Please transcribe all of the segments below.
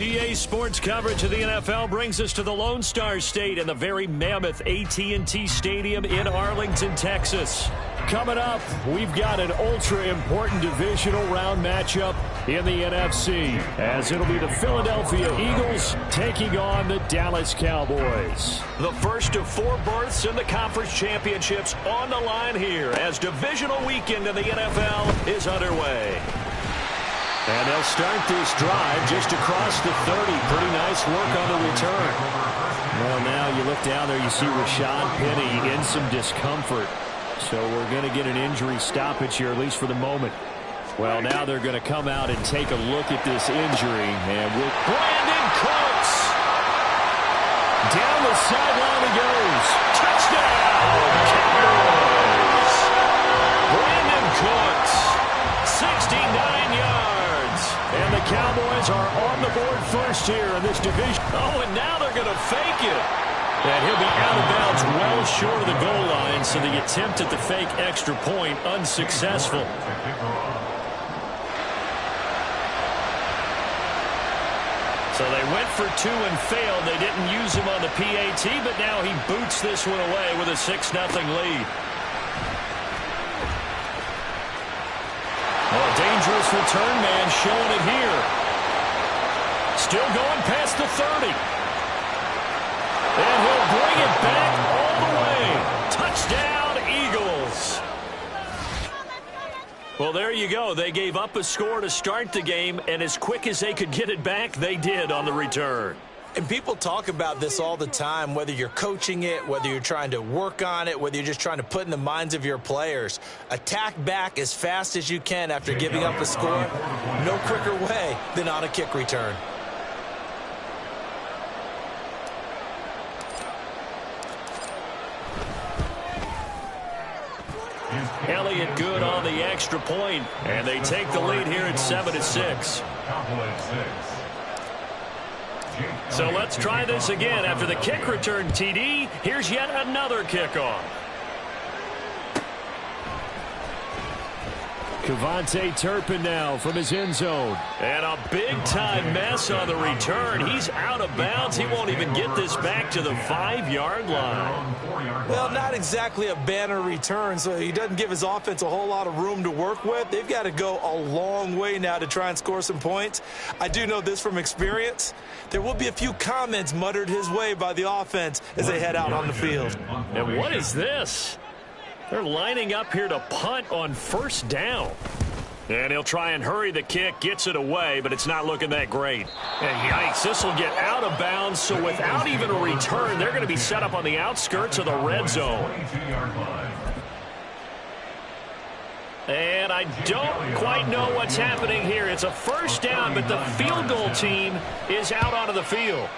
EA Sports coverage of the NFL brings us to the Lone Star State and the very mammoth AT&T Stadium in Arlington, Texas. Coming up, we've got an ultra-important divisional round matchup in the NFC, as it'll be the Philadelphia Eagles taking on the Dallas Cowboys. The first of 4 berths in the conference championships on the line here as divisional weekend in the NFL is underway. And they'll start this drive just across the 30. Pretty nice work on the return. Well, now you look down there, you see Rashad Penny in some discomfort. So we're going to get an injury stoppage here, at least for the moment. Well, now they're going to come out and take a look at this injury. And with Brandon Cooks. Down the sideline he goes. Touchdown! Cowboys! Brandon Cooks, 69 yards. And the Cowboys are on the board first here in this division. Oh, and now they're going to fake it. And he'll be out of bounds well short of the goal line, so the attempt at the fake extra point unsuccessful. So they went for 2 and failed. They didn't use him on the PAT, but now he boots this one away with a 6-0 lead. Oh, dangerous return man showing it here. Still going past the 30. And he'll bring it back all the way. Touchdown, Eagles. Well, there you go. They gave up a score to start the game, and as quick as they could get it back, they did on the return. And people talk about this all the time, whether you're coaching it, whether you're trying to work on it, whether you're just trying to put in the minds of your players. Attack back as fast as you can after giving up a score. No quicker way than on a kick return. Elliott good on the extra point, and they take the lead here at 7-6. So let's try this again. After the kick return, TD, here's yet another kickoff. Kevontae Turpin now from his end zone. And a big-time mess on the return. He's out of bounds. He won't even get this back to the 5-yard line. Well, not exactly a banner return, so he doesn't give his offense a whole lot of room to work with. They've got to go a long way now to try and score some points. I do know this from experience. There will be a few comments muttered his way by the offense as they head out on the field. And what is this? They're lining up here to punt on first down. And he'll try and hurry the kick, gets it away, but it's not looking that great. And yikes, this will get out of bounds, so without even a return, they're going to be set up on the outskirts of the red zone. And I don't quite know what's happening here. It's a first down, but the field goal team is out onto the field.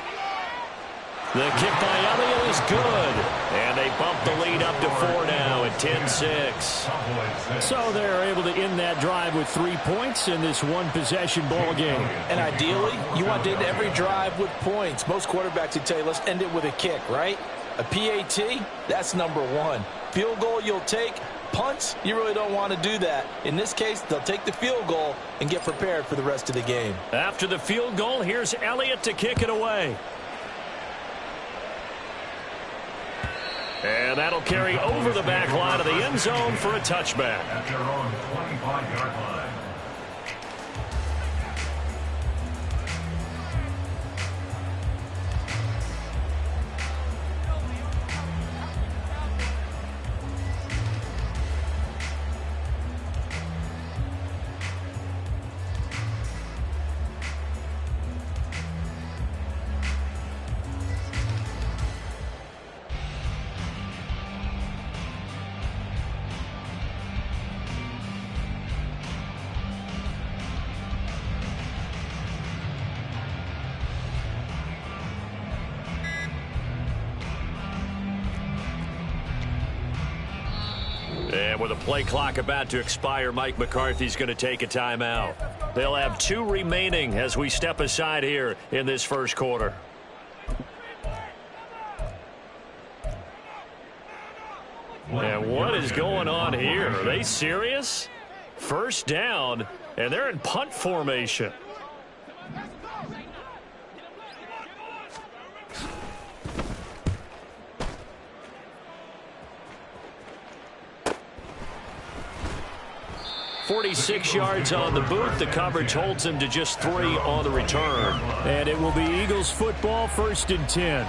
The kick by Elliott is good. And they bump the lead up to 4 now at 10-6. So they're able to end that drive with 3 points in this one-possession ball game. And ideally, you want to end every drive with points. Most quarterbacks would tell you, let's end it with a kick, right? A PAT, that's number 1. Field goal you'll take. Punts, you really don't want to do that. In this case, they'll take the field goal and get prepared for the rest of the game. After the field goal, here's Elliott to kick it away. And that'll carry over the back line of the end zone for a touchback. At their own 25-yard line. And with a play clock about to expire, Mike McCarthy's going to take a timeout. They'll have 2 remaining as we step aside here in this first quarter. And what is going on here? Are they serious? First down, and they're in punt formation. 46 yards on the boot. The coverage holds him to just 3 on the return. And it will be Eagles football, 1st and 10.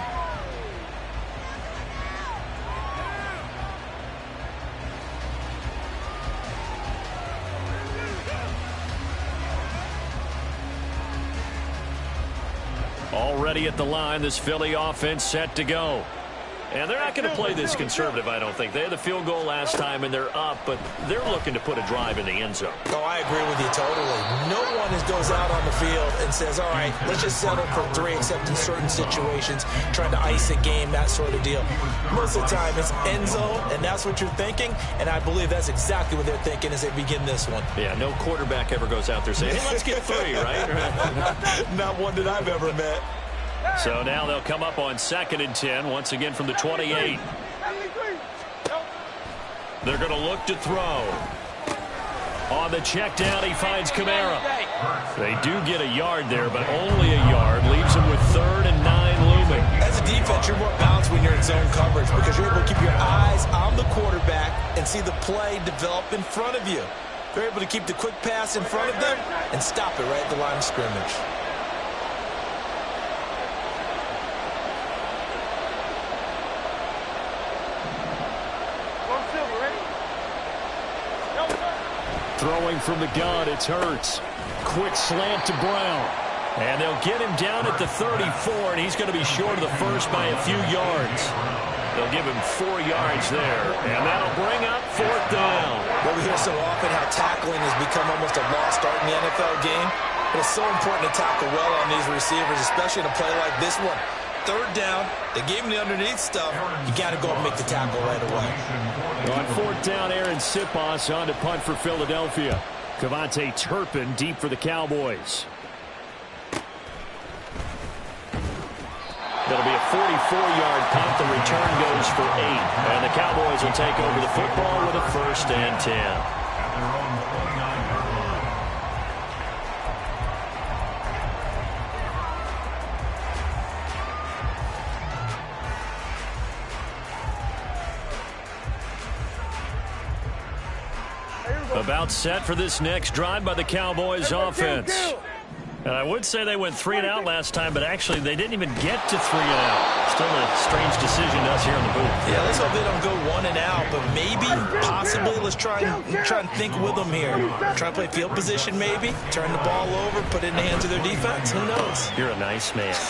Already at the line, this Philly offense set to go. And they're not going to play this conservative, I don't think. They had the field goal last time, and they're up, but they're looking to put a drive in the end zone. Oh, I agree with you totally. No one goes out on the field and says, all right, let's just settle for 3, except in certain situations, trying to ice a game, that sort of deal. Most of the time, it's end zone, and that's what you're thinking, and I believe that's exactly what they're thinking as they begin this one. Yeah, no quarterback ever goes out there saying, hey, let's get 3, right? Not one that I've ever met. So now they'll come up on 2nd and 10, once again from the 28. They're going to look to throw. On the check down, he finds Kamara. They do get a yard there, but only a yard. Leaves him with 3rd and 9 looming. As a defense, you're more balanced when you're in zone coverage because you're able to keep your eyes on the quarterback and see the play develop in front of you. You're able to keep the quick pass in front of them and stop it right at the line of scrimmage. Throwing from the gun, it's Hurts. Quick slant to Brown. And they'll get him down at the 34, and he's going to be short of the first by a few yards. They'll give him 4 yards there, and that'll bring up 4th down. Well, we hear so often how tackling has become almost a lost art in the NFL game, but it's so important to tackle well on these receivers, especially in a play like this one. 3rd down, they gave him the underneath stuff. You got to go and make the tackle right away. On 4th down, Aaron Siposs on to punt for Philadelphia. Kevontae Turpin deep for the Cowboys. That'll be a 44-yard punt. The return goes for 8. And the Cowboys will take over the football with a 1st and 10. At their own 29-yard line. About set for this next drive by the Cowboys offense. And I would say they went 3 and out last time, but actually they didn't even get to 3 and out. Still a strange decision to us here in the booth. Yeah, let's hope they don't go 1 and out, but maybe, possibly, let's try and think with them here. Try to play field position maybe, turn the ball over, put it in the hands of their defense. Who knows? You're a nice man. And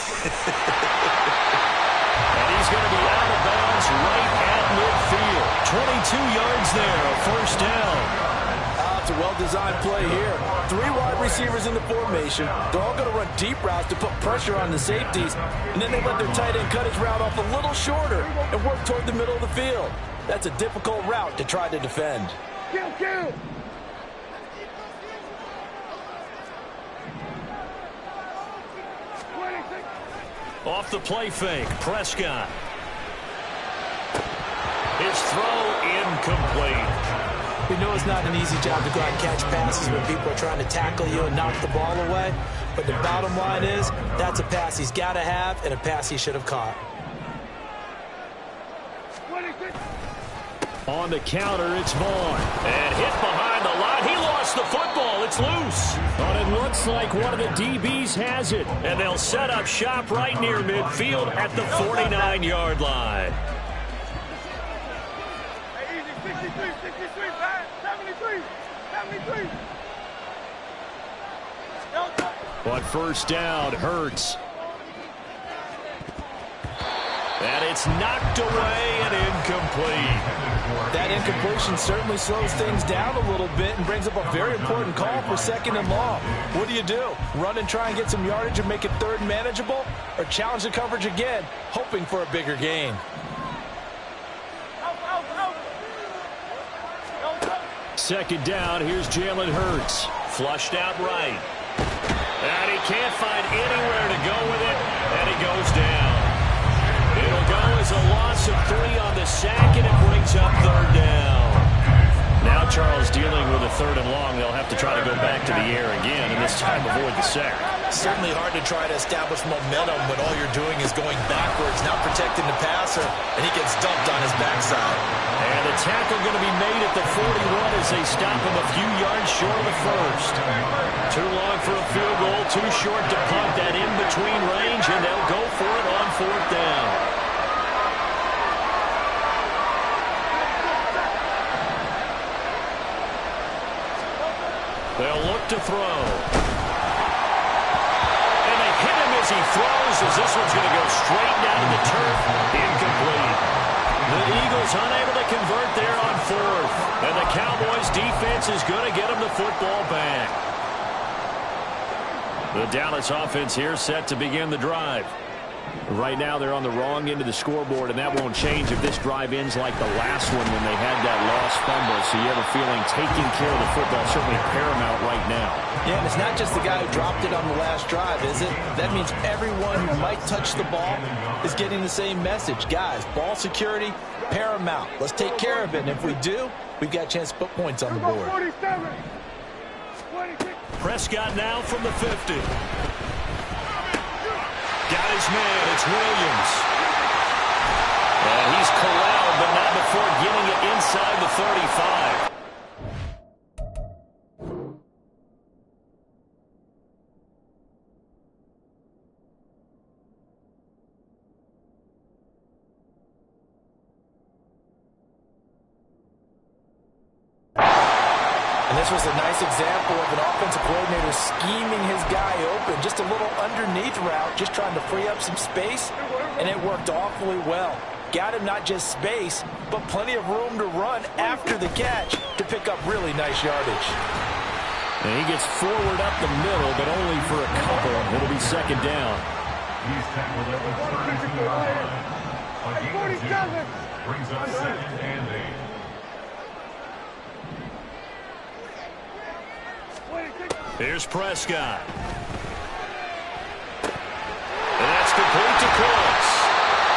he's going to be out of bounds right at midfield. 22 yards there, a 1st down. It's a well-designed play here. 3 wide receivers in the formation. They're all going to run deep routes to put pressure on the safeties, and then they let their tight end cut his route off a little shorter and work toward the middle of the field. That's a difficult route to try to defend. Kill. Off the play fake, Prescott. His throw incomplete. We know it's not an easy job to go out and catch passes when people are trying to tackle you and knock the ball away. But the bottom line is, that's a pass he's got to have and a pass he should have caught. On the counter, it's Vaughn. And hit behind the line. He lost the football. It's loose. But it looks like one of the DBs has it. And they'll set up shop right near midfield at the 49-yard line. 73. On 1st down, Hurts. And it's knocked away and incomplete. That incompletion certainly slows things down a little bit and brings up a very important call for 2nd and long. What do? Run and try and get some yardage and make it 3rd manageable? Or challenge the coverage again, hoping for a bigger gain? 2nd down, here's Jalen Hurts. Flushed out right. And he can't find anywhere to go with it, and he goes down. It'll go as a loss of 3 on the sack, and it brings up 3rd down. Now Charles dealing with a 3rd and long. They'll have to try to go back to the air again, and this time avoid the sack. Certainly hard to try to establish momentum when all you're doing is going backwards, not protecting the passer, and he gets dumped on his backside. And the tackle going to be made at the 41 as they stop him a few yards short of the first. Too long for a field goal, too short to punt that in-between range, and they'll go for it on 4th down. They'll look to throw. And they hit him as he throws, as this one's going to go straight down to the turf. Incomplete. The Eagles unable to convert there on 4th. And the Cowboys defense is going to get them the football back. The Dallas offense here set to begin the drive. Right now they're on the wrong end of the scoreboard, and that won't change if this drive ends like the last one when they had that lost fumble. So you have a feeling taking care of the football is certainly paramount right now. Yeah, and it's not just the guy who dropped it on the last drive, is it? That means everyone who might touch the ball is getting the same message. Guys, ball security, paramount. Let's take care of it, and if we do, we've got a chance to put points on the board. Prescott now from the 50. Got his man, it's Williams. And he's corralled, but not before getting it inside the 35. And this was a nice example of an offensive coordinator scheming his guy open. Just a little underneath route, just trying to free up some space, and it worked awfully well. Got him not just space, but plenty of room to run after the catch to pick up really nice yardage. And he gets forward up the middle, but only for a couple. It'll be 2nd down. He's tackled at the 32-yard line. Brings up 2nd and 8. Here's Prescott. And that's complete to Cooks.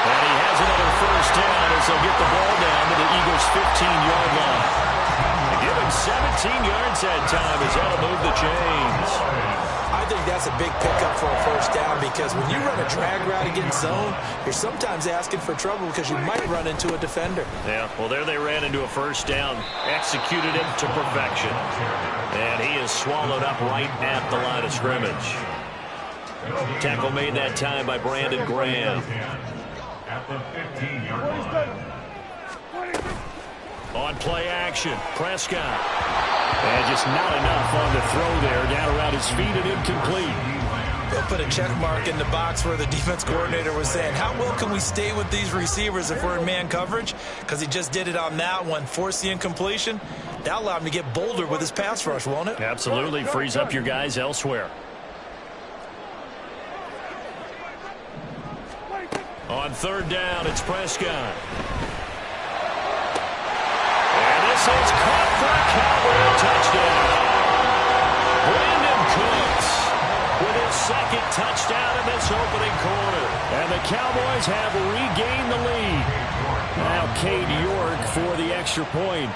And he has another 1st down as they'll get the ball down to the Eagles' 15-yard line. They give him 17 yards that time as that'll move the chains. I think that's a big pickup for a 1st down because when you run a drag route against zone, you're sometimes asking for trouble because you might run into a defender. Yeah, well, there they ran into a 1st down, executed it to perfection. And he is swallowed up right at the line of scrimmage. Tackle made that time by Brandon Graham. At the 15-yard line. On play action, Prescott. And just not enough on the throw there. Down around his feet and incomplete. They'll put a check mark in the box where the defense coordinator was saying, how well can we stay with these receivers if we're in man coverage? Because he just did it on that one, forced the incompletion. That'll allow him to get bolder with his pass rush, won't it? Absolutely. Frees up your guys elsewhere. On 3rd down, it's Prescott. And this is caught for a Cowboy touchdown. Brandon Cooks with his 2nd touchdown in this opening quarter. And the Cowboys have regained the lead. Now Cade York for the extra point.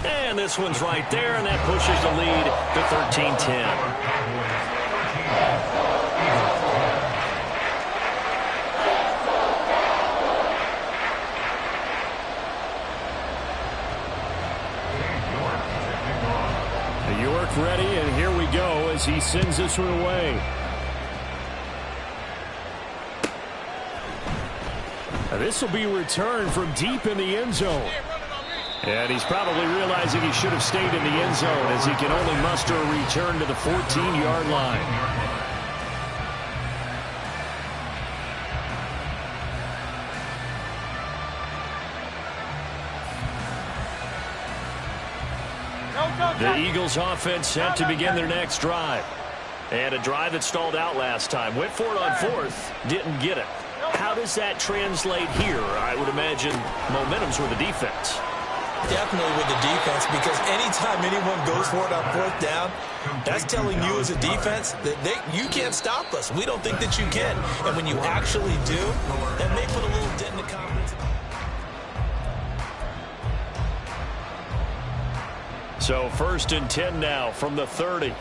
And this one's right there, and that pushes the lead to 13-10. York ready, and here we go as he sends this one away. This will be returned from deep in the end zone. And he's probably realizing he should have stayed in the end zone as he can only muster a return to the 14-yard line. The Eagles offense set to begin their next drive. And a drive that stalled out last time. Went for it on 4th, didn't get it. How does that translate here? I would imagine momentum's with the defense. Definitely with the defense, because anytime anyone goes for it on 4th down, that's telling you as a defense that you can't stop us. We don't think that you can. And when you actually do, that may put a little dent in the confidence. So 1st and 10 now from the 30.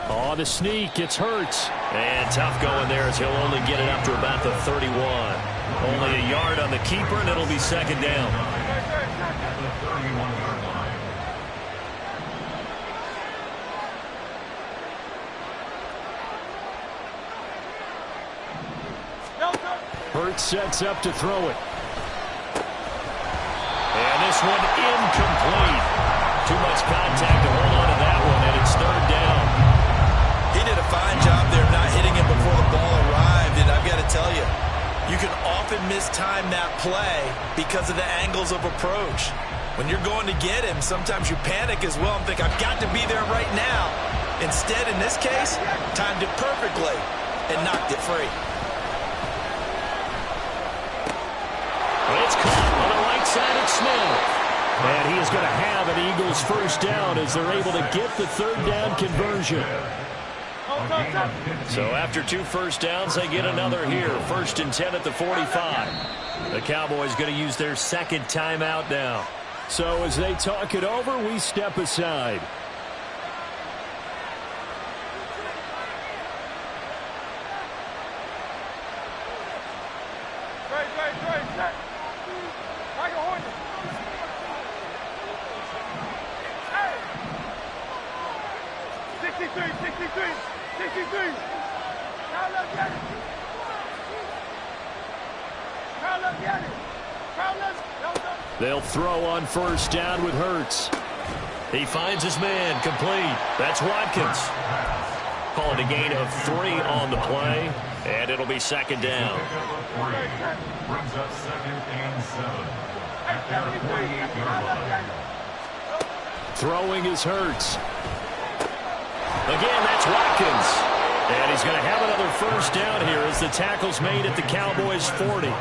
On the sneak, it's Hurts. And tough going there as he'll only get it up to about the 31. Only a yard on the keeper, and it'll be second down. At the 31-yard line. Hurts sets up to throw it. And this one incomplete. Too much contact to hold on to that one, and it's third down. He did a fine job there not hitting him before the ball arrived, and I've got to tell you, you can often mistime that play because of the angles of approach. When you're going to get him, sometimes you panic as well and think, I've got to be there right now. Instead, in this case, timed it perfectly and knocked it free. It's caught on the right side of Smith. And he is going to have an Eagles first down as they're able to get the third down conversion. So after 2 first downs, they get another here. 1st and 10 at the 45. The Cowboys going to use their second timeout now. So as they talk it over, we step aside. They'll throw on first down with Hurts. He finds his man, complete. That's Watkins. Call it a gain of 3 on the play, and it'll be second down. Brings up 2nd and 7 at their 48-yard line. Throwing is Hurts. Again, that's Watkins. And he's going to have another first down here as the tackle's made at the Cowboys' 40.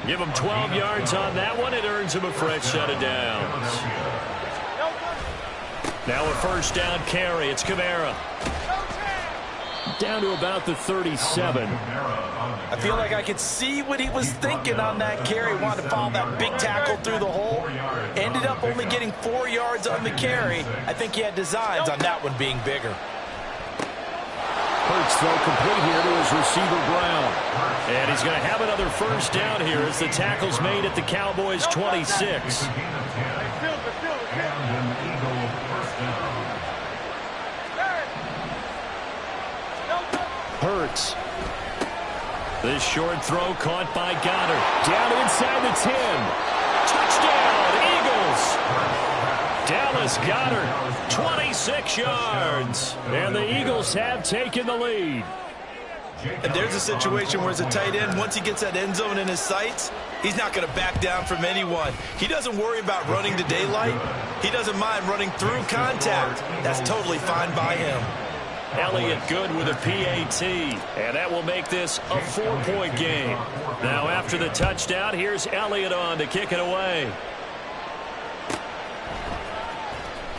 Give him 12 yards on that one. It earns him a fresh set of downs. Now a first down carry. It's Kamara. Down to about the 37. I feel like I could see what he was thinking on that carry. Wanted to follow that big tackle through the hole. Ended up only getting 4 yards on the carry. I think he had designs on that one being bigger. Hurts throw complete here to his receiver Brown. And he's going to have another first down here as the tackle's made at the Cowboys' 26. Hurts. This short throw caught by Goddard. Down inside the 10. Touchdown, Eagles. Dallas Goedert, 26 yards. And the Eagles have taken the lead. And there's a situation where as a tight end, once he gets that end zone in his sights, he's not going to back down from anyone. He doesn't worry about running to daylight. He doesn't mind running through contact. That's totally fine by him. Elliott good with a PAT, and that will make this a 4-point game. Now after the touchdown, here's Elliott on to kick it away.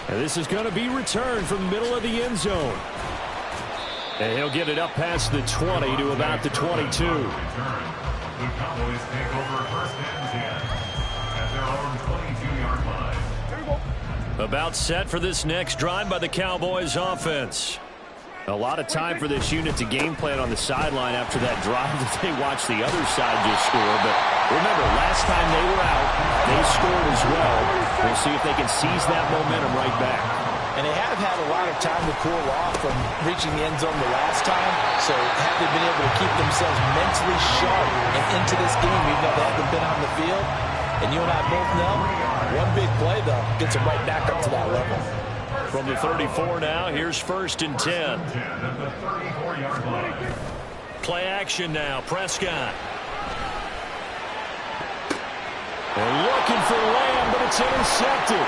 And this is going to be returned from the middle of the end zone. And he'll get it up past the 20 to about the 22. The Cowboys take over 1st and 10 at their own 22-yard line. About set for this next drive by the Cowboys offense. A lot of time for this unit to game plan on the sideline after that drive that they watched the other side just score. But remember, last time they were out, they scored as well. We'll see if they can seize that momentum right back. And they have had a lot of time to cool off from reaching the end zone the last time. So have they been able to keep themselves mentally sharp and into this game, even though they haven't been on the field? And you and I both know, one big play, though, gets them right back up to that level. From the 34 now, here's 1st and 10. At the 34-yard line. Play action now, Prescott. They're looking for Lamb, but it's intercepted.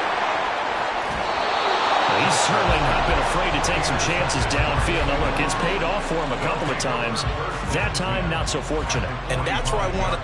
He's certainly not been afraid to take some chances downfield. Now, look, it's paid off for him a couple of times. That time, not so fortunate. And that's where I want to